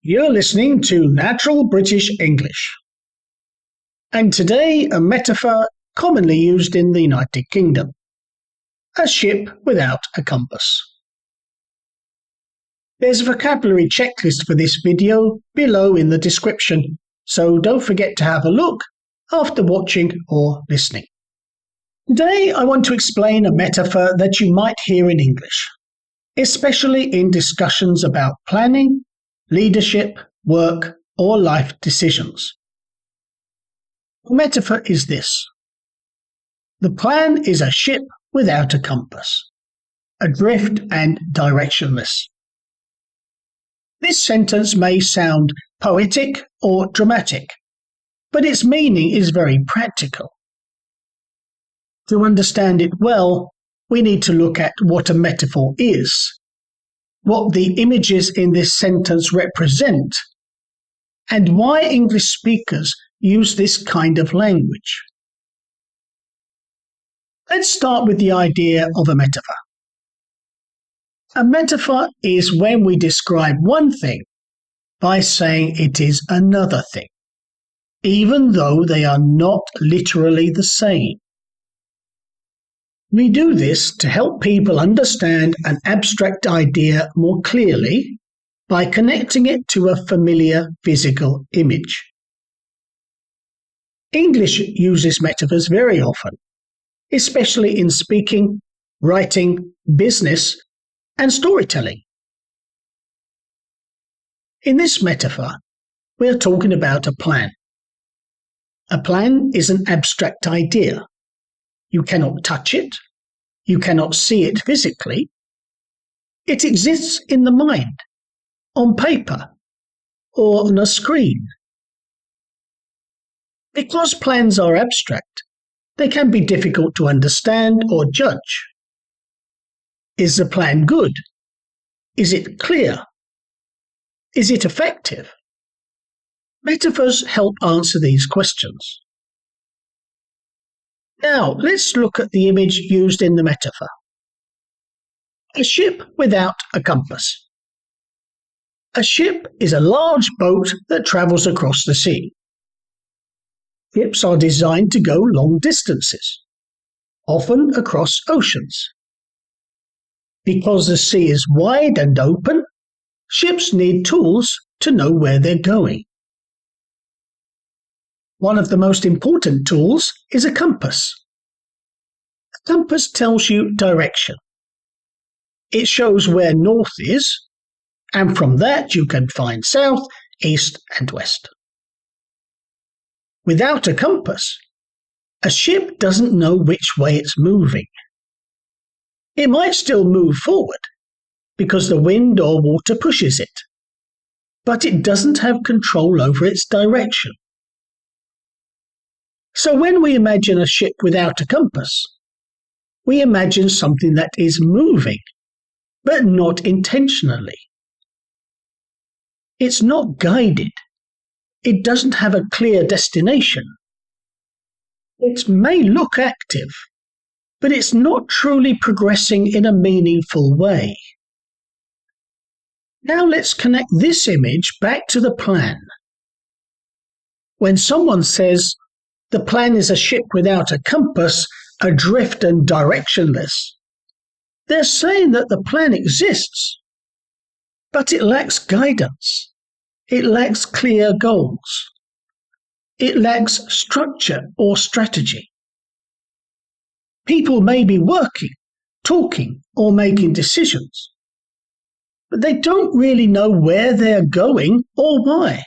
You're listening to Natural British English. And today a metaphor commonly used in the United Kingdom. A ship without a compass. There's a vocabulary checklist for this video below in the description, so don't forget to have a look after watching or listening. Today I want to explain a metaphor that you might hear in English, especially in discussions about planning, leadership, work, or life decisions. The metaphor is this. The plan is a ship without a compass, adrift and directionless. This sentence may sound poetic or dramatic, but its meaning is very practical. To understand it well, we need to look at what a metaphor is, what the images in this sentence represent, and why English speakers use this kind of language. Let's start with the idea of a metaphor. A metaphor is when we describe one thing by saying it is another thing, even though they are not literally the same. We do this to help people understand an abstract idea more clearly by connecting it to a familiar physical image. English uses metaphors very often, especially in speaking, writing, business, and storytelling. In this metaphor, we are talking about a plan. A plan is an abstract idea. You cannot touch it. You cannot see it physically. It exists in the mind, on paper, or on a screen. Because plans are abstract, they can be difficult to understand or judge. Is the plan good? Is it clear? Is it effective? Metaphors help answer these questions. Now, let's look at the image used in the metaphor. A ship without a compass. A ship is a large boat that travels across the sea. Ships are designed to go long distances, often across oceans. Because the sea is wide and open, ships need tools to know where they're going. One of the most important tools is a compass. A compass tells you direction. It shows where north is, and from that you can find south, east, and west. Without a compass, a ship doesn't know which way it's moving. It might still move forward because the wind or water pushes it, but it doesn't have control over its direction. So when we imagine a ship without a compass, we imagine something that is moving, but not intentionally. It's not guided. It doesn't have a clear destination. It may look active, but it's not truly progressing in a meaningful way. Now let's connect this image back to the plan. When someone says, the plan is a ship without a compass, adrift and directionless, they're saying that the plan exists, but it lacks guidance. It lacks clear goals. It lacks structure or strategy. People may be working, talking, or making decisions, but they don't really know where they're going or why.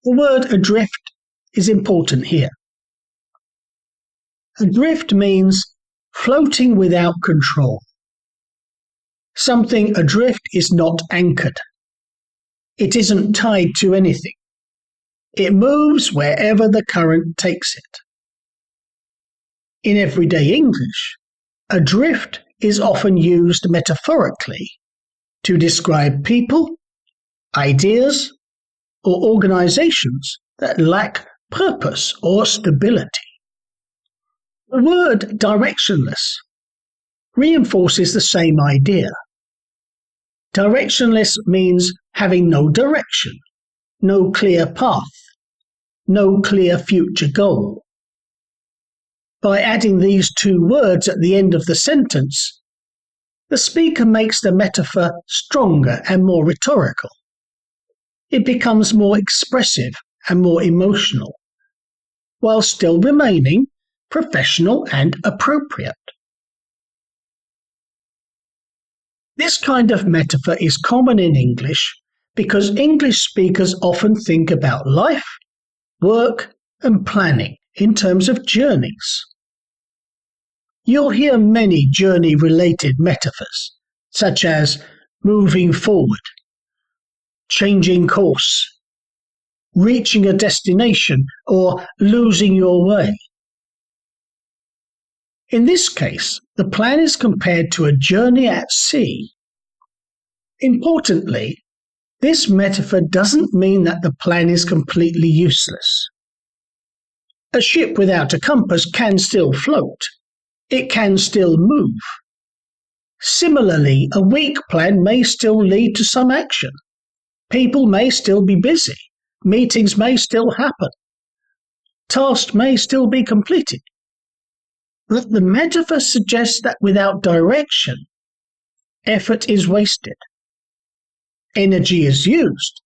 The word adrift is important here. Adrift means floating without control. Something adrift is not anchored. It isn't tied to anything. It moves wherever the current takes it. In everyday English, adrift is often used metaphorically to describe people, ideas, or organizations that lack purpose or stability. The word directionless reinforces the same idea. Directionless means having no direction, no clear path, no clear future goal. By adding these two words at the end of the sentence, the speaker makes the metaphor stronger and more rhetorical. It becomes more expressive and more emotional, while still remaining professional and appropriate. This kind of metaphor is common in English because English speakers often think about life, work, and planning in terms of journeys. You'll hear many journey-related metaphors, such as moving forward, changing course, reaching a destination, or losing your way. In this case, the plan is compared to a journey at sea. Importantly, this metaphor doesn't mean that the plan is completely useless. A ship without a compass can still float. It can still move. Similarly, a weak plan may still lead to some action. People may still be busy. Meetings may still happen. Tasks may still be completed. But the metaphor suggests that without direction, effort is wasted. Energy is used,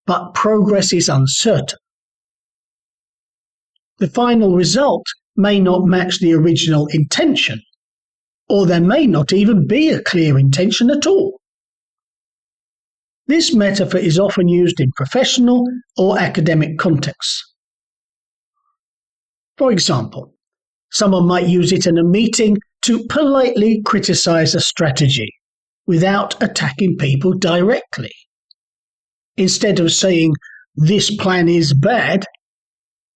but progress is uncertain. The final result may not match the original intention, or there may not even be a clear intention at all. This metaphor is often used in professional or academic contexts. For example, someone might use it in a meeting to politely criticize a strategy without attacking people directly. Instead of saying, "This plan is bad,"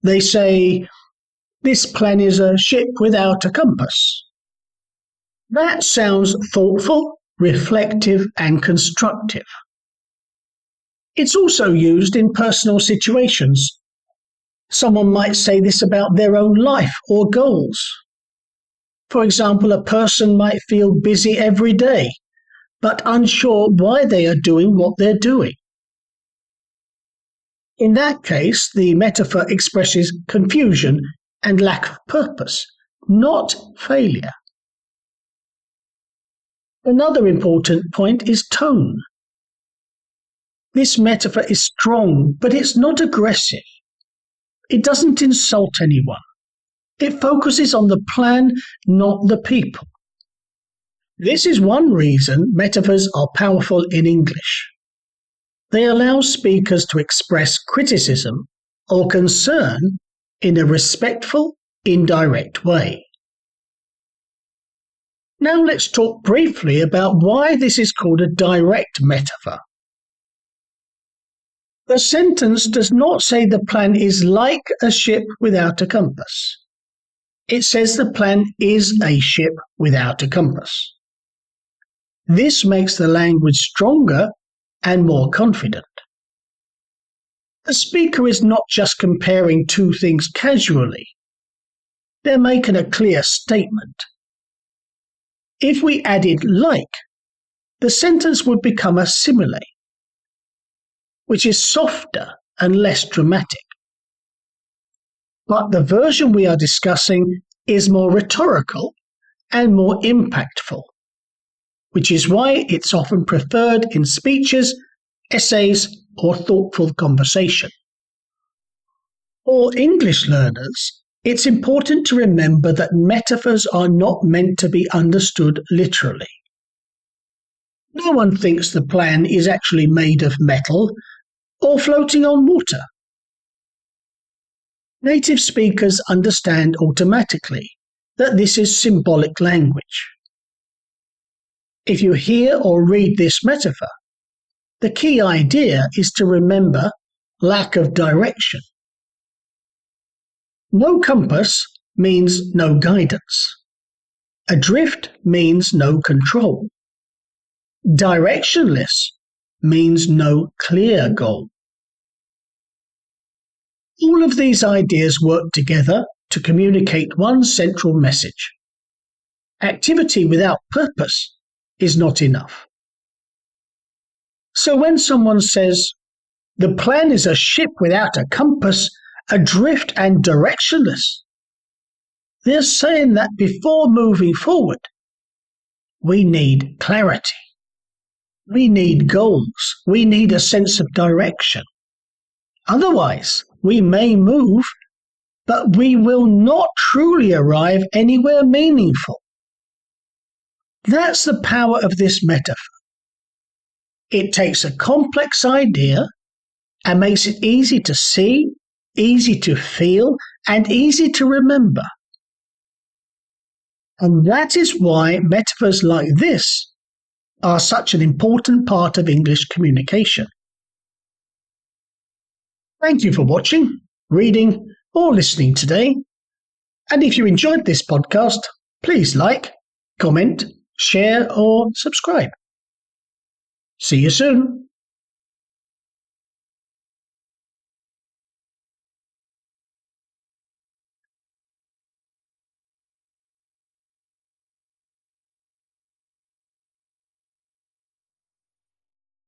they say, "This plan is a ship without a compass." That sounds thoughtful, reflective, and constructive. It's also used in personal situations. Someone might say this about their own life or goals. For example, a person might feel busy every day, but unsure why they are doing what they're doing. In that case, the metaphor expresses confusion and lack of purpose, not failure. Another important point is tone. This metaphor is strong, but it's not aggressive. It doesn't insult anyone. It focuses on the plan, not the people. This is one reason metaphors are powerful in English. They allow speakers to express criticism or concern in a respectful, indirect way. Now let's talk briefly about why this is called a direct metaphor. The sentence does not say the plan is like a ship without a compass. It says the plan is a ship without a compass. This makes the language stronger and more confident. The speaker is not just comparing two things casually. They're making a clear statement. If we added like, the sentence would become a simile, which is softer and less dramatic. But the version we are discussing is more rhetorical and more impactful, which is why it's often preferred in speeches, essays, or thoughtful conversation. For English learners, it's important to remember that metaphors are not meant to be understood literally. No one thinks the plan is actually made of metal or floating on water. Native speakers understand automatically that this is symbolic language. If you hear or read this metaphor, the key idea is to remember lack of direction. No compass means no guidance. Adrift means no control. Directionless means no clear goal. All of these ideas work together to communicate one central message. Activity without purpose is not enough. So when someone says, "The plan is a ship without a compass, adrift and directionless," they're saying that before moving forward, we need clarity. We need goals. We need a sense of direction. Otherwise, we may move, but we will not truly arrive anywhere meaningful. That's the power of this metaphor. It takes a complex idea and makes it easy to see, easy to feel, and easy to remember. And that is why metaphors like this are such an important part of English communication. Thank you for watching, reading, or listening today. And if you enjoyed this podcast, please like, comment, share, or subscribe. See you soon.